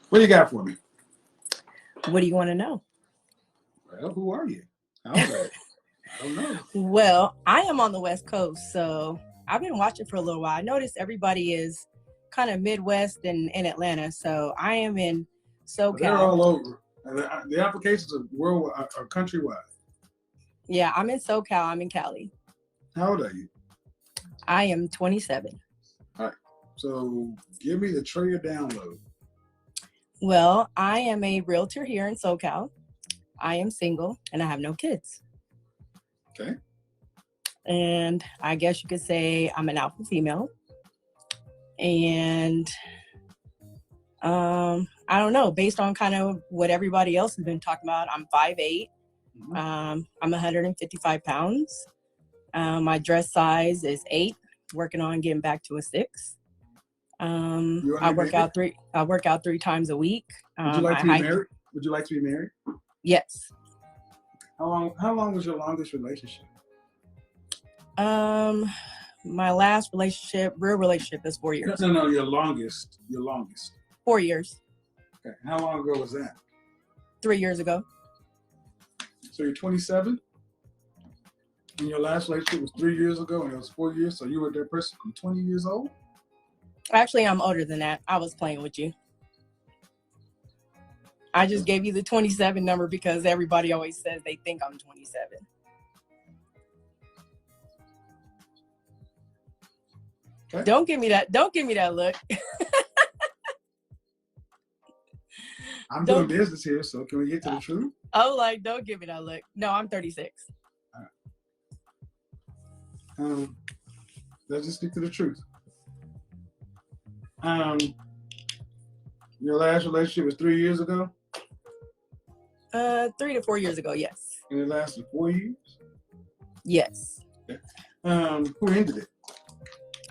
What you got for me? What do you want to know? Well, who are you? How old are you? I don't know. Well, I am on the West Coast, so I've been watching for a little while. I noticed everybody is kind of Midwest and in Atlanta, so I am in They're SoCal. all over. And the applications are worldwide, are countrywide. Yeah, I'm in SoCal. I'm in Cali. How old are you? I am 27. All right. So give me the Trader download. Well, I am a realtor here in SoCal. I am single and I have no kids. Okay. And I guess you could say I'm an alpha female. And I don't know, based on kind of what everybody else has been talking about, I'm 5'8". I'm 155 pounds. My dress size is 8, working on getting back to a 6. I work out 3 times a week. Would you like to be married? Would you like to be married? Yes. How long was your longest relationship? My last real relationship is 4 years. No, your longest. 4 years. Okay. How long ago was that? 3 years ago. So you're 27? And your last relationship was 3 years ago, and it was 4 years, so you were that person from 20 years old? Actually, I'm older than that. I was playing with you. I just gave you the 27 number because everybody always says they think I'm 27. Okay. Don't give me that look. I'm doing business here, so can we get to the truth? Oh, don't give me that look. No, I'm 36. All right. Let's just stick to the truth. Your last relationship was 3 years ago? 3 to 4 years ago, yes. And it lasted 4 years? Yes. Okay. Who ended it?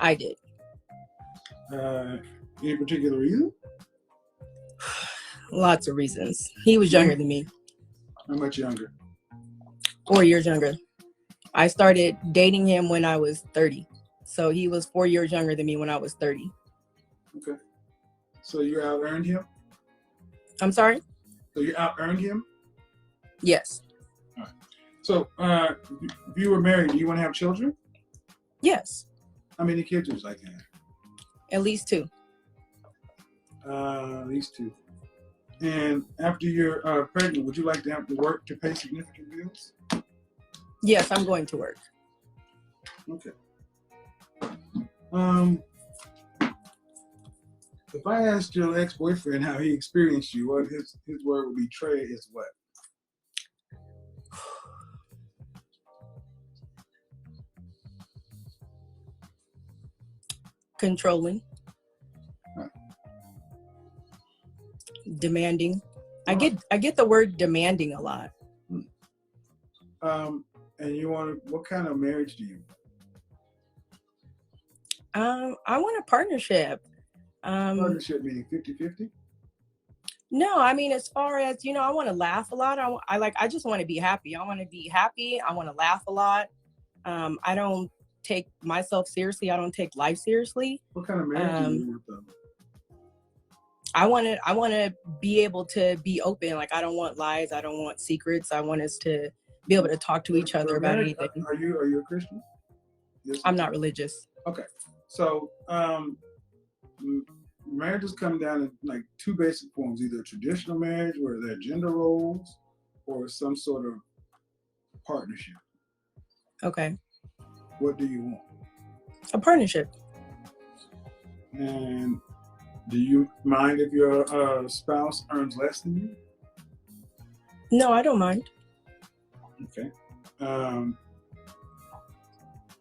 I did. Any particular reason? Lots of reasons. He was younger than me. How much younger? 4 years younger. I started dating him when I was 30. So he was 4 years younger than me when I was 30. Okay. So you out-earned him? I'm sorry? So you out-earned him? Yes. All right. So if you were married, do you want to have children? Yes. How many kids would you like to have? At least 2. At least 2. And after you're pregnant, would you like to have to work to pay significant bills? Yes, I'm going to work. Okay. If I asked your ex-boyfriend how he experienced you, what his word would be, Trey, is what? Controlling. Huh. Demanding. I get the word demanding a lot. And you want what kind of marriage do you want? I want a partnership. Partnership meaning 50-50? No, I mean, as far as, I want to laugh a lot. I just want to be happy. I want to be happy. I want to laugh a lot. I don't take myself seriously. I don't take life seriously. What kind of marriage do you want though? I want to be able to be open. Like, I don't want lies. I don't want secrets. I want us to be able to talk to each other about anything. Are you a Christian? Yes, I'm not religious. Okay. So marriages come down in like 2 basic forms, either a traditional marriage where there are gender roles or some sort of partnership. Okay. What do you want? A partnership. And do you mind if your spouse earns less than you? No, I don't mind. Okay.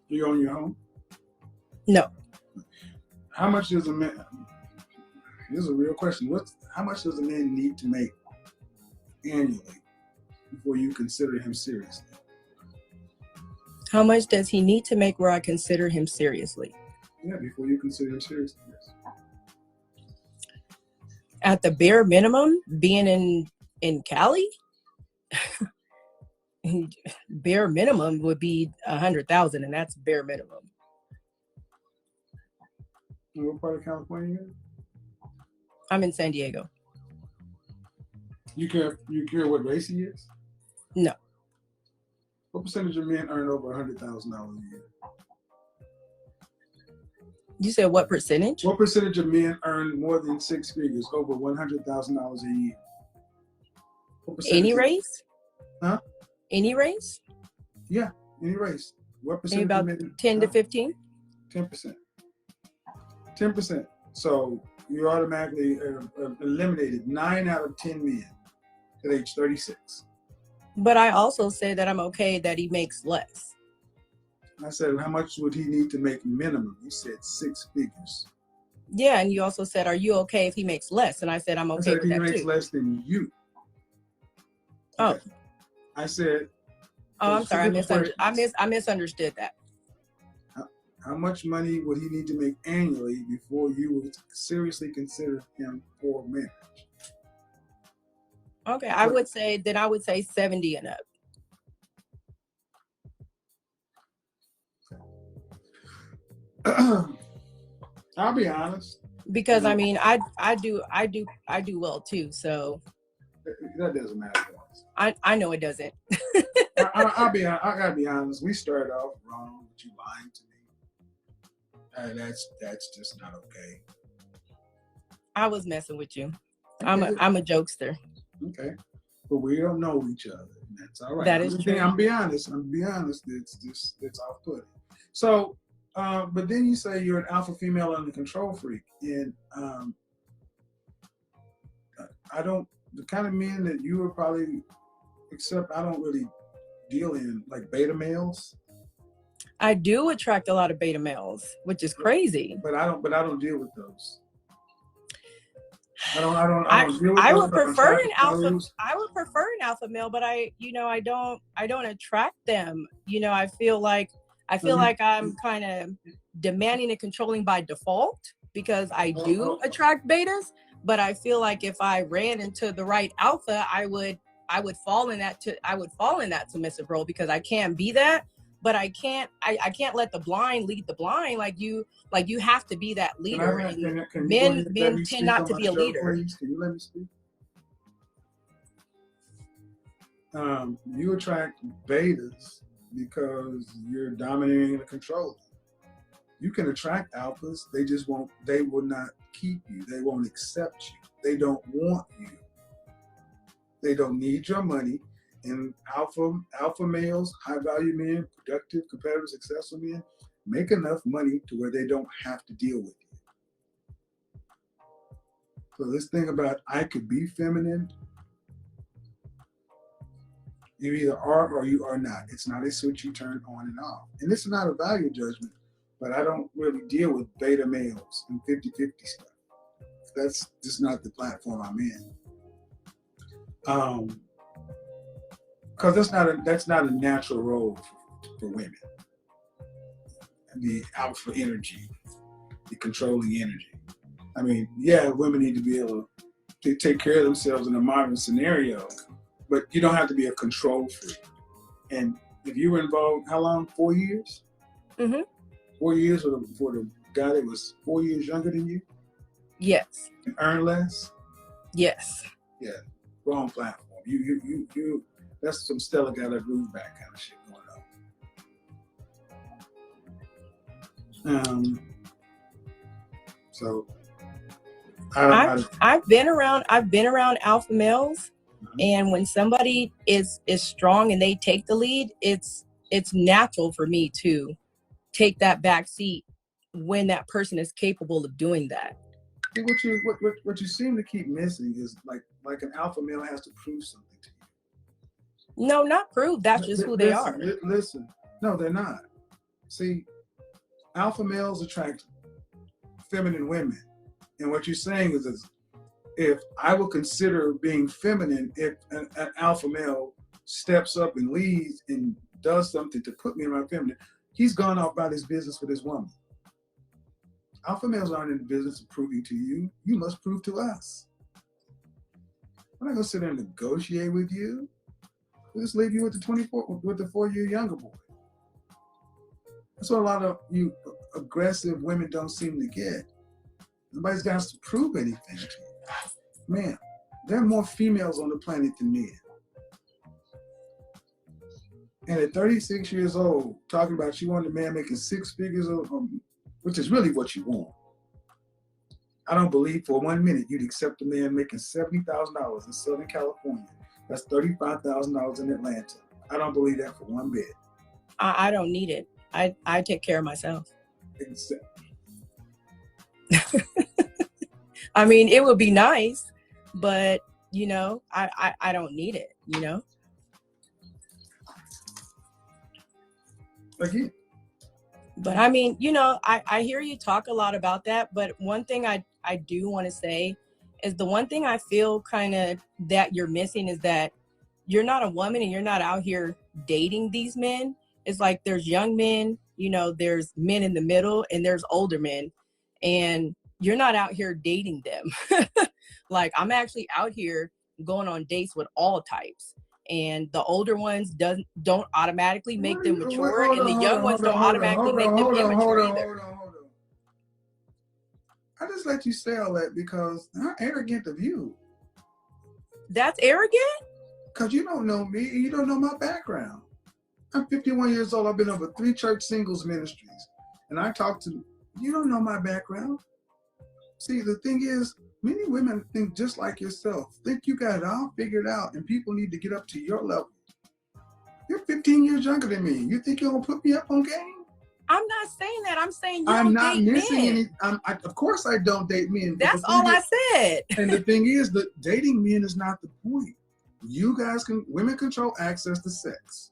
You own your home? No. How much does a man? Here's a real question. How much does a man need to make annually before you consider him seriously? How much does he need to make where I consider him seriously? Yeah, before you consider him seriously. Yes. At the bare minimum, being in Cali, bare minimum would be 100,000, and that's bare minimum. And what part of California are you in? I'm in San Diego. You care what race he is? No. What percentage of men earn over $100,000 a year? You said what percentage? What percentage of men earn more than six figures, over $100,000 a year? Any race? Huh? Any race? Yeah, any race. What Maybe percentage about of men? 10 to 15? 10%. 10%. So you automatically eliminated 9 out of 10 men at age 36. But I also say that I'm okay that he makes less. I said, how much would he need to make minimum? You said six figures. Yeah, and you also said, are you okay if he makes less? And I said, I'm okay with that too. If he makes less than you. Okay. Oh. I said. Oh, I'm sorry. I misunderstood that. How much money would he need to make annually before you would seriously consider him for marriage? Okay, I would say 70 and up. I'll be honest. Because I mean, I do well too. So that doesn't matter. I know it doesn't. I gotta be honest. We started off wrong with you lying to me. That's just not okay. I was messing with you. I'm a jokester. Okay, but we don't know each other. And that's all right. That is true. I'm be honest. It's off-putting. So, but then you say you're an alpha female and a control freak, and I don't. The kind of men that you would probably accept, I don't really deal in, like beta males. I do attract a lot of beta males, which is crazy. But I don't deal with those. I don't deal with I those. would prefer an alpha. I would prefer an alpha male, but I don't attract them. I feel like I'm kind of demanding and controlling by default because I do attract betas. But I feel like if I ran into the right alpha, I would fall in that submissive role because I can't be that. But I can't let the blind lead the blind. Like you have to be that leader. Men tend not to be a leader. Please? Can you let me speak? You attract betas because you're dominating and controlling. You can attract alphas. They will not keep you. They won't accept you. They don't want you. They don't need your money. And alpha males, high value men, productive, competitive, successful men, make enough money to where they don't have to deal with you. So this thing about I could be feminine, you either are or you are not. It's not a switch you turn on and off. And this is not a value judgment, but I don't really deal with beta males and 50-50 stuff. That's just not the platform I'm in. Because that's not a natural role for women. The alpha energy, the controlling energy. I mean, yeah, women need to be able to take care of themselves in a modern scenario, but you don't have to be a control freak. And if you were involved, how long? 4 years? Mm-hmm. 4 years for the guy that was 4 years younger than you? Yes. And earn less? Yes. Yeah, wrong platform. You. That's some Stella got a groove back kind of shit going on. So I've been around alpha males, and when somebody is strong and they take the lead, it's natural for me to take that back seat when that person is capable of doing that. What you seem to keep missing is like an alpha male has to prove something to you. No, not prove. That's just who they are. Listen, no, they're not. See, alpha males attract feminine women. And what you're saying is if I will consider being feminine, if an alpha male steps up and leads and does something to put me in my feminine, he's gone off about his business with his woman. Alpha males aren't in the business of proving to you. You must prove to us. I'm not going to sit there and negotiate with you. We'll just leave you with the 4-year younger boy. That's what a lot of you aggressive women don't seem to get. Nobody's got to prove anything to you. Man, There are more females on the planet than men. And at 36 years old, talking about you want a man making six figures, which is really what you want. I don't believe for 1 minute you'd accept a man making $70,000 in Southern California. That's $35,000 in Atlanta. I don't believe that for one bit. I don't need it. I take care of myself. I mean, it would be nice, but you know, I don't need it, you know? Again. But I mean, you know, I hear you talk a lot about that, but one thing I do want to say is the one thing I feel kind of that you're missing is that you're not a woman and you're not out here dating these men. It's like there's young men, you know, there's men in the middle and there's older men, and you're not out here dating them. Like I'm actually out here going on dates with all types. And the older ones don't automatically make them mature, and the young ones don't automatically make them immature either. Hold on. I just let you say all that because how arrogant of you. That's arrogant? Because you don't know me and you don't know my background. I'm 51 years old. I've been over 3 church singles ministries. And I talk to, you don't know my background. See, the thing is, many women think just like yourself. Think you got it all figured out and people need to get up to your level. You're 15 years younger than me. You think you're going to put me up on game? I'm not saying that. I'm saying you I'm don't not date missing men. any. Of course I don't date men. That's all I said. And the thing is that dating men is not the point. Women control access to sex.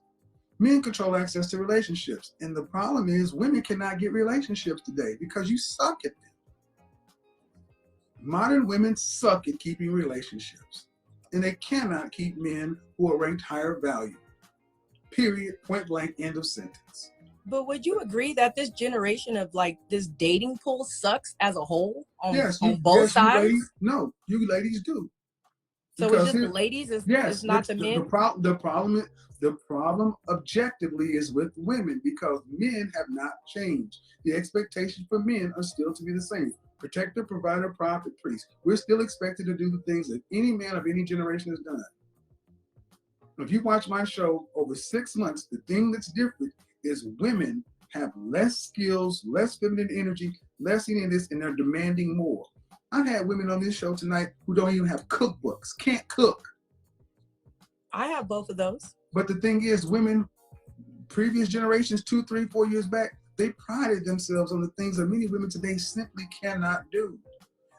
Men control access to relationships. And the problem is women cannot get relationships today because you suck at them. Modern women suck at keeping relationships. And they cannot keep men who are ranked higher value. Period. Point blank. End of sentence. But would you agree that this generation of like this dating pool sucks as a whole on both sides? You ladies do. So it's just the ladies, it's not the men? The problem objectively is with women because men have not changed. The expectations for men are still to be the same. Protector, provider, prophet, priest. We're still expected to do the things that any man of any generation has done. If you watch my show over 6 months, the thing that's different is women have less skills, less feminine energy, less any of this, and they're demanding more. I've had women on this show tonight who don't even have cookbooks, can't cook. I have both of those. But the thing is, women, previous generations, 2, 3, 4 years back, they prided themselves on the things that many women today simply cannot do.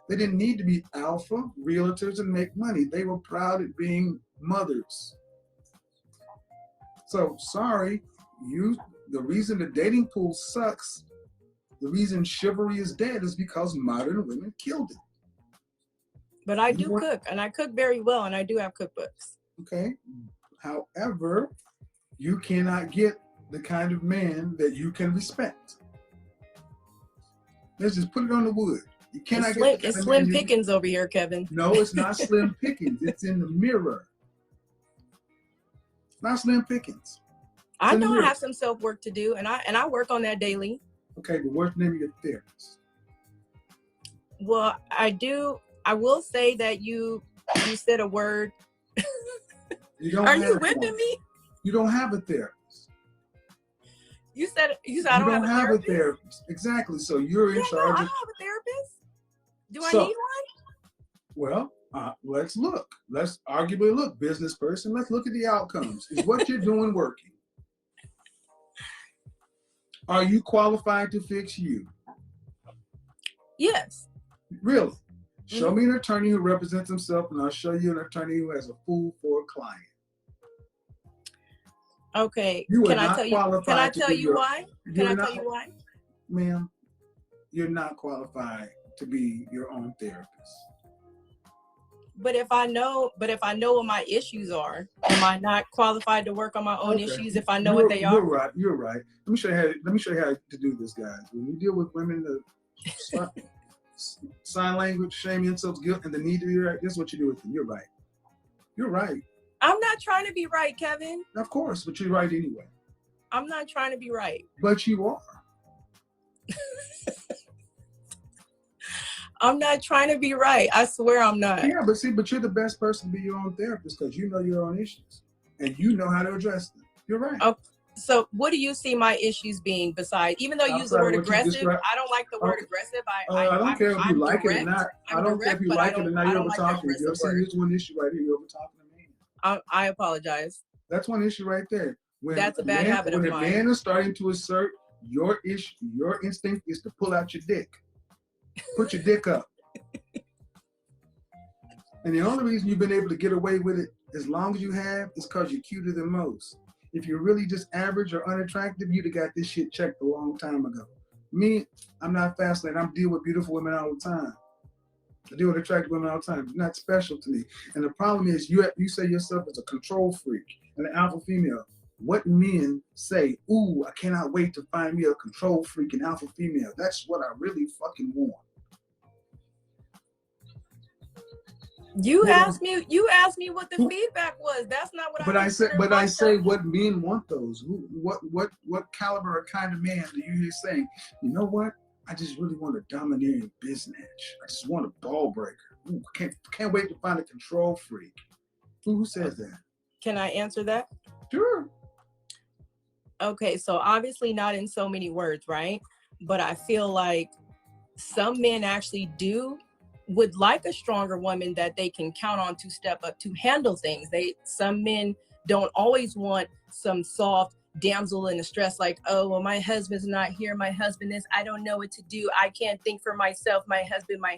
They didn't need to be alpha, realtors, and make money. They were proud at being mothers. So, sorry, the reason the dating pool sucks, the reason chivalry is dead is because modern women killed it. But I do cook, and I cook very well, and I do have cookbooks. Okay. However, you cannot get the kind of man that you can respect. Let's just put it on the wood. You cannot get the it's slim pickings over here, Kevin. No, it's not slim pickings. It's in the mirror. Not slim pickings. I know I have some self-work to do, and I work on that daily. Okay, but what's the name of your therapist? Well, I do. I will say that you said a word. Are you whipping me? You don't have a therapist. You said I don't have a therapist. Exactly. So you're in charge. No, I don't have a therapist. Do I need one? Well, let's look. Let's arguably look, business person. Let's look at the outcomes. Is what you're doing working? Are you qualified to fix you? Yes. Really? Show me an attorney who represents himself, and I'll show you an attorney who has a fool for a client. Okay. Can I tell you why? Can I tell you why? Ma'am, you're not qualified to be your own therapist. But if I know what my issues are, am I not qualified to work on my own issues if I know what they are? You're right. Let me show you how to do this, guys. When you deal with women, sign language, shame, insults, guilt, and the need to be right, this is what you do with them. You're right. You're right. I'm not trying to be right, Kevin. Of course, but you're right anyway. I'm not trying to be right. But you are. I'm not trying to be right. I swear I'm not. Yeah, but you're the best person to be your own therapist because you know your own issues and you know how to address them. You're right. Oh, so what do you see my issues being besides, even though you use the word aggressive, I don't like the word aggressive. I don't care if you like direct, it or not. I don't care if you but like it or not. You're over talking. Like You see, here's one issue right here. You're over talking to me. I apologize. That's one issue right there. That's a bad habit of mine. When a man is starting to assert your issue, your instinct is to pull out your dick. Put your dick up. And the only reason you've been able to get away with it as long as you have is because you're cuter than most. If you're really just average or unattractive, you'd have got this shit checked a long time ago. Me, I'm not fascinated. I deal with beautiful women all the time. I deal with attractive women all the time. It's not special to me. And the problem is you say yourself as a control freak and an alpha female. What men say, ooh, I cannot wait to find me a control freak and alpha female. That's what I really fucking want. You asked me what the feedback was. That's not what I said. But I say what men want those. What caliber or kind of man do you hear saying, you know what? I just really want a domineering business. I just want a ball breaker. Ooh, can't wait to find a control freak. Who says that? Can I answer that? Sure. Okay, so obviously not in so many words, right? But I feel like some men actually would like a stronger woman that they can count on to step up to handle things. Some men don't always want some soft damsel in distress, like, oh, well, my husband's not here. My husband is, I don't know what to do. I can't think for myself. My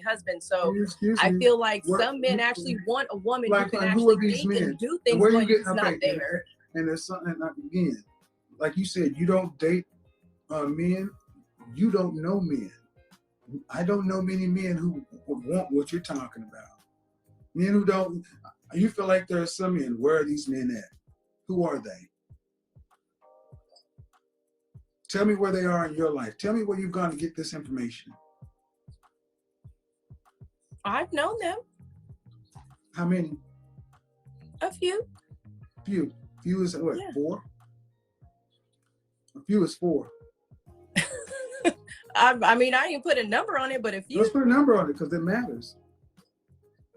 husband. So I feel like some men actually want a woman who can actually think and do things when he's not there. And there's something, again, like you said, you don't date men. You don't know men. I don't know many men who want what you're talking about. Men who don't, you feel like there are some men, where are these men at? Who are they? Tell me where they are in your life. Tell me where you've gone to get this information. I've known them. How many? A few. Few. Few is what, yeah. 4? A few is 4. I mean, I didn't put a number on it, but a few. Let's put a number on it because it matters.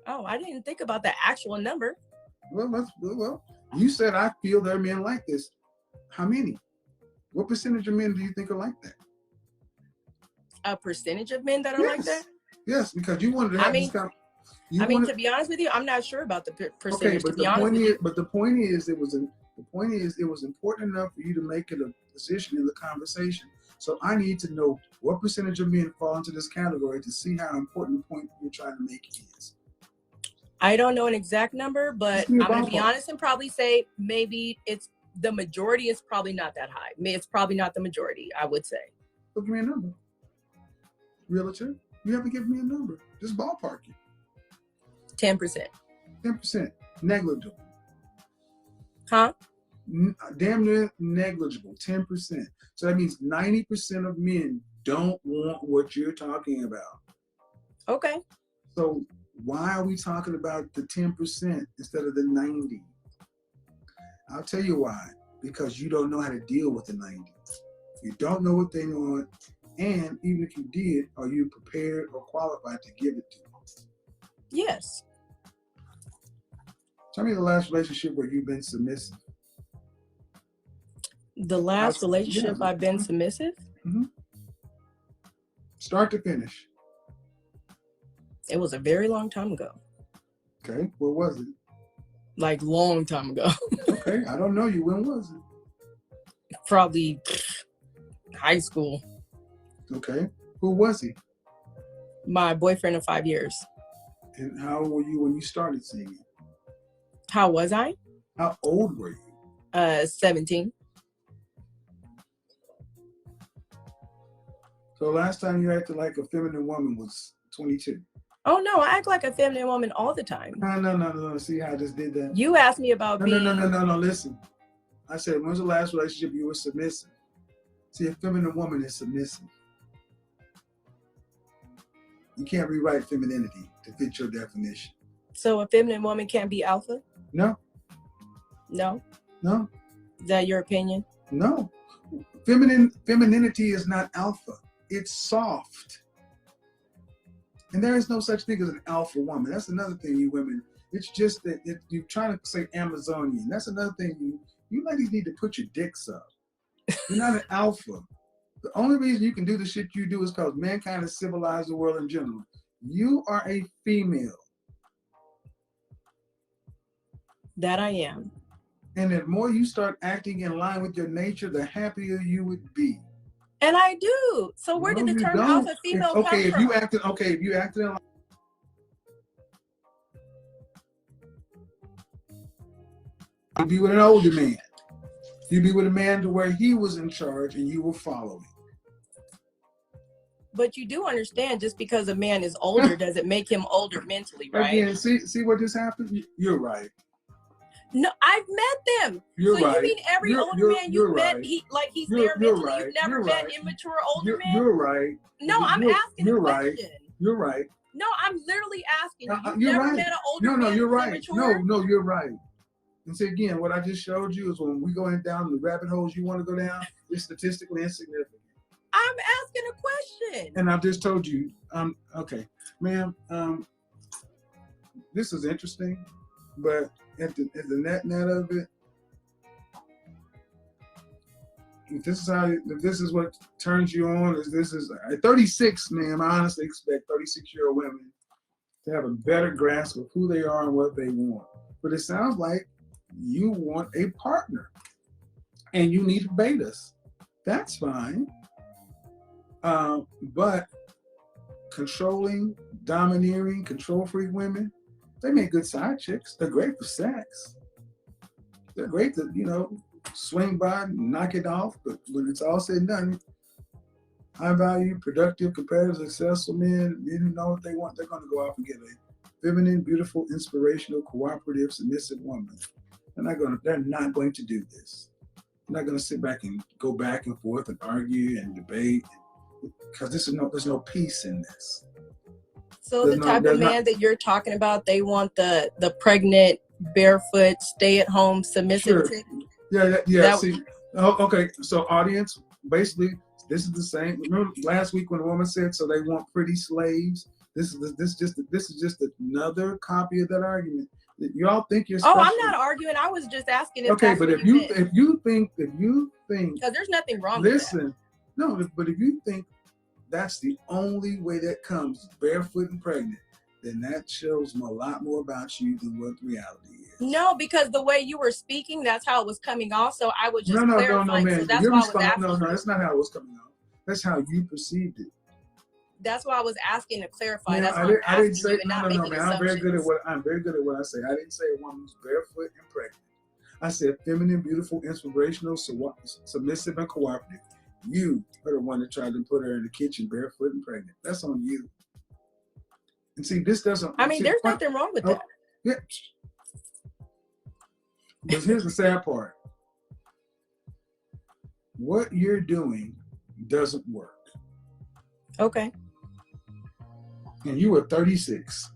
Oh, I didn't think about the actual number. Well, you said I feel there are men like this. How many? What percentage of men do you think are like that? A percentage of men that are like that? Yes, because you wanted to have this kind of, to be honest with you, I'm not sure about the percentage. Okay, but the point is, it was important enough for you to make it a position in the conversation. So I need to know what percentage of men fall into this category to see how important the point you're trying to make is. I don't know an exact number, but I'm going to be honest and probably say maybe the majority is probably not that high. It's probably not the majority, I would say. So give me a number. Realtor, you haven't given me a number. Just ballpark it. 10%. 10%. Negligible. Huh? Damn near negligible. 10%. So that means 90% of men don't want what you're talking about. Okay. So why are we talking about the 10% instead of the 90? I'll tell you why. Because you don't know how to deal with the 90. You don't know what they want, and even if you did, are you prepared or qualified to give it to them? Yes. Tell me the last relationship where you've been submissive. The last relationship I've been submissive? Mm-hmm. Start to finish. It was a very long time ago. Okay, what was it? Like long time ago. Okay, I don't know you. When was it? Probably high school. Okay, who was he? My boyfriend of 5 years. And how old were you when you started seeing him? How was I? How old were you? 17. So last time you acted like a feminine woman was 22. Oh no, I act like a feminine woman all the time. No. See how I just did that? You asked me about being... No. Listen. I said, when was the last relationship you were submissive? See, a feminine woman is submissive. You can't rewrite femininity to fit your definition. So a feminine woman can't be alpha? No. No? No. Is that your opinion? No. Femininity is not alpha. It's soft. And there is no such thing as an alpha woman. That's another thing, you women. It's just that you're trying to say Amazonian. That's another thing. You ladies need to put your dicks up. You're not an alpha. The only reason you can do the shit you do is because mankind has civilized the world in general. You are a female. That I am. And the more you start acting in line with your nature, the happier you would be. And I do. So where did the term alpha female come from? If you acted in line, you'd be with an older man. You'd be with a man to where he was in charge and you were following. But you do understand, just because a man is older doesn't make him older mentally, right? Again, see what just happened? You're right. No, I've met them. You're so right. You mean every older man you've met, right. he's there mentally? Right. You've never met an immature older man? You're right. No, I'm asking a question. Right. You're right. No, I'm literally asking. You've you're never right. met an older man? No, you're right. Immature? No, you're right. And see, again, what I just showed you is when we go down the rabbit holes you want to go down, it's statistically insignificant. I'm asking a question. And I just told you, okay, ma'am, this is interesting, but at the net of it, if this is what turns you on, at 36, ma'am, I honestly expect 36-year-old women to have a better grasp of who they are and what they want. But it sounds like you want a partner and you need betas. That's fine. But controlling, domineering, control freak women, they make good side chicks. They're great for sex. They're great to, swing by and knock it off. But when it's all said and done, high value, productive, competitive, successful men who know what they want, they're going to go off and get a feminine, beautiful, inspirational, cooperative, submissive woman. They're not going to do this. They're not going to sit back and go back and forth and argue and debate, because there's no peace in this. So the type of man that you're talking about, they want the pregnant, barefoot, stay-at-home, submissive. Sure. Yeah. Okay. So audience, basically, this is the same. Remember last week when a woman said, so they want pretty slaves. This is just another copy of that argument. Y'all think you're special. Oh, I'm not arguing. I was just asking if okay, that's but what if you think, because there's nothing wrong with that. Listen, no, but if you think that's the only way that comes, barefoot and pregnant, then that shows a lot more about you than what reality is. No, because the way you were speaking, that's how it was coming off. So I was just clarifying. No, man. So that's why I was asking. No, that's not how it was coming off. That's how you perceived it. That's why I was asking to clarify. Man, that's why I didn't say no, man. I'm very good at what I say. I didn't say a woman who's barefoot and pregnant. I said feminine, beautiful, inspirational, submissive, and cooperative. You are the one that tried to put her in the kitchen barefoot and pregnant. That's on you. And see, this doesn't. There's nothing wrong with that. Yeah. But here's the sad part. What you're doing doesn't work. Okay. And you were 36.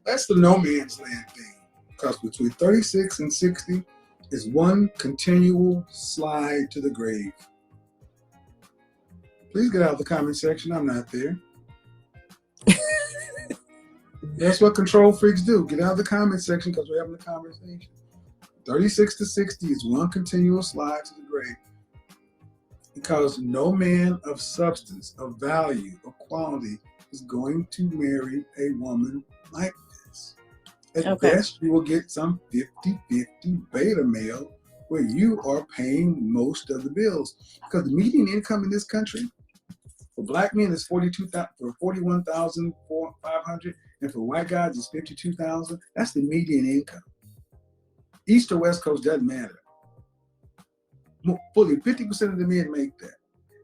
That's the no man's land thing. Because between 36 and 60 is one continual slide to the grave. Please get out of the comment section. I'm not there. That's what control freaks do. Get out of the comment section because we're having a conversation. 36 to 60 is one continual slide to the grave. Because no man of substance, of value, of quality is going to marry a woman like this. At best, you will get some 50-50 beta male where you are paying most of the bills. Because the median income in this country for black men is $41,500, and for white guys it's $52,000. That's the median income. East or West Coast doesn't matter. Fully 50% of the men make that.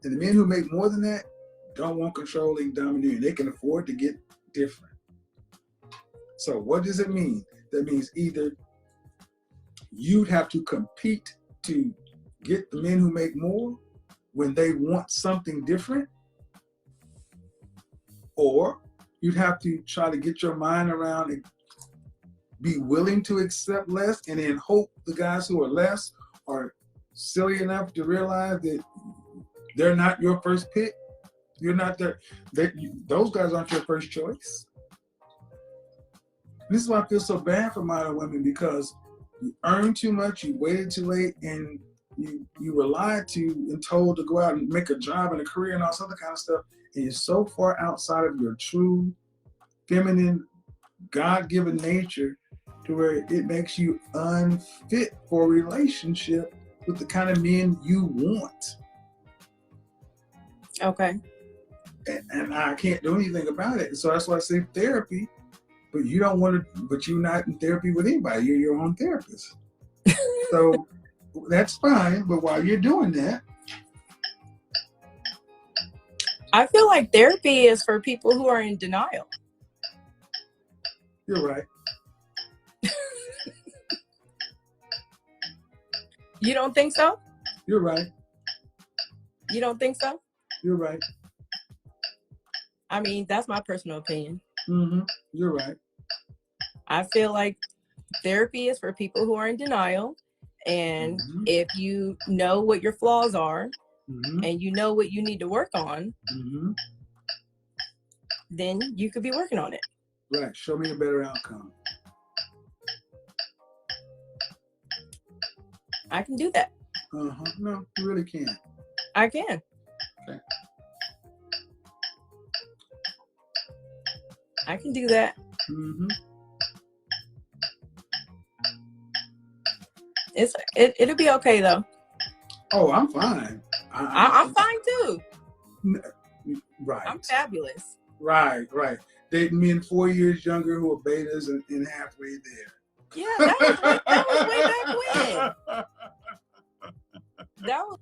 And the men who make more than that don't want controlling, domineering. They can afford to get different. So what does it mean? That means either you'd have to compete to get the men who make more when they want something different, or you'd have to try to get your mind around and be willing to accept less, and then hope the guys who are less are silly enough to realize that they're not your first pick. You're not there. Those guys aren't your first choice. This is why I feel so bad for modern women, because you earn too much, you waited too late, and you were lied to and told to go out and make a job and a career and all this other kind of stuff, and you're so far outside of your true feminine, God-given nature to where it makes you unfit for a relationship with the kind of men you want. Okay. And I can't do anything about it. So that's why I say therapy, but you don't want to, but you're not in therapy with anybody. You're your own therapist. So that's fine. But while you're doing that, I feel like therapy is for people who are in denial. you're right. You don't think so? You're right. You don't think so? You're right. I mean, that's my personal opinion. Mm-hmm. You're right. I feel like therapy is for people who are in denial. And if you know what your flaws are, and you know what you need to work on, then you could be working on it. Right. Show me a better outcome. I can do that. No, you really can't. I can. Okay. I can do that. It'll be okay though. Oh, I'm fine. I'm fine too. Right. I'm fabulous. Right. Dating men 4 years younger who are betas and halfway there. Yeah, that was way back when. That was.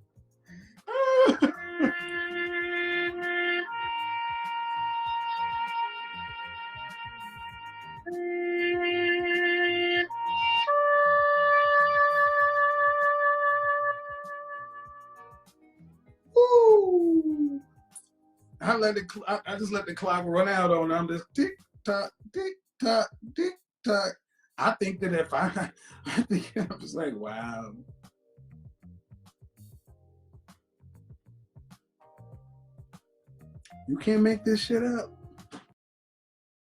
Ooh. I just let the clock run out on them. Just tick tock, tick tock, tick tock. I think that if I think I'm just like, wow. You can't make this shit up.